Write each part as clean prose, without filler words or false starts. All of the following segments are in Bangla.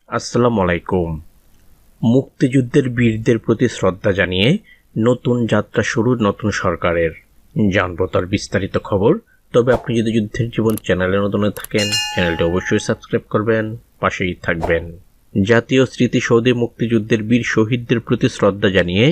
আসসালামু আলাইকুম। মুক্তিযুদ্ধের বীরদের প্রতি শ্রদ্ধা জানিয়ে নতুন যাত্রা শুরু নতুন সরকারের। জানবো তার বিস্তারিত খবর। তবে আপনি যদি যুদ্ধের জীবন চ্যানেলে নতুন থাকেন, চ্যানেলটি অবশ্যই সাবস্ক্রাইব করবেন, পাশেই থাকবেন। জাতীয় স্মৃতিসৌধে মুক্তিযুদ্ধের বীর শহীদদের প্রতি শ্রদ্ধা জানিয়ে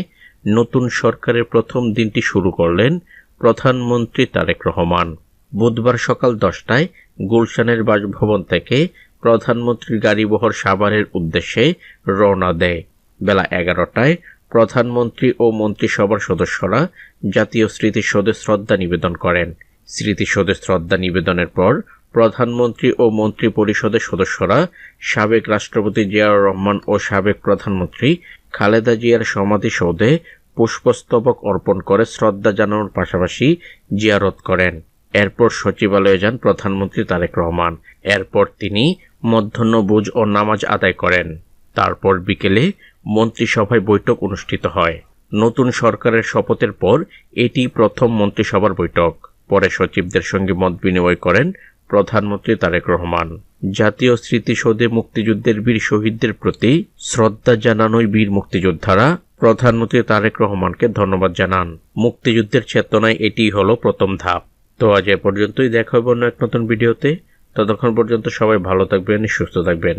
নতুন সরকারের প্রথম দিনটি শুরু করলেন প্রধানমন্ত্রী তারেক রহমান। বুধবার সকাল 10টায় গুলশানের বাসভবন থেকে প্রধানমন্ত্রীর গাড়িবহর সাভারের উদ্দেশ্যে রওনা দেয়। বেলা 11টায় প্রধানমন্ত্রী ও মন্ত্রিসভার সদস্যরা জাতীয় স্মৃতিসৌধে শ্রদ্ধা নিবেদন করেন। স্মৃতিসৌধে শ্রদ্ধা নিবেদনের পর প্রধানমন্ত্রী ও মন্ত্রী পরিষদের সদস্যরা সাবেক রাষ্ট্রপতি জিয়াউর রহমান ও সাবেক প্রধানমন্ত্রী খালেদা জিয়ার সমাধিসৌধে পুষ্পস্তবক অর্পণ করে শ্রদ্ধা জানানোর পাশাপাশি জিয়ারত করেন। এরপর সচিবালয়ে যান প্রধানমন্ত্রী তারেক রহমান। এরপর তিনি মধ্যাহ্নভোজ ও নামাজ আদায় করেন। তারপর বিকেলে মন্ত্রিসভায় বৈঠক অনুষ্ঠিত হয়। নতুন সরকারের শপথের পর এটি প্রথম মন্ত্রিসভার বৈঠক। পরে সচিবদের সঙ্গে মত বিনিময় করেন প্রধানমন্ত্রী তারেক রহমান। জাতীয় স্মৃতিসৌধে মুক্তিযুদ্ধের বীর শহীদদের প্রতি শ্রদ্ধা জানানোয় বীর মুক্তিযোদ্ধারা প্রধানমন্ত্রী তারেক রহমানকে ধন্যবাদ জানান। মুক্তিযুদ্ধের চেতনায় এটি হলো প্রথম ধাপ। তো আজ এ পর্যন্তই, দেখা হবে অন্য এক নতুন ভিডিওতে। ততক্ষণ পর্যন্ত সবাই ভালো থাকবেন, সুস্থ থাকবেন।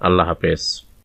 আল্লাহ হাফেজ।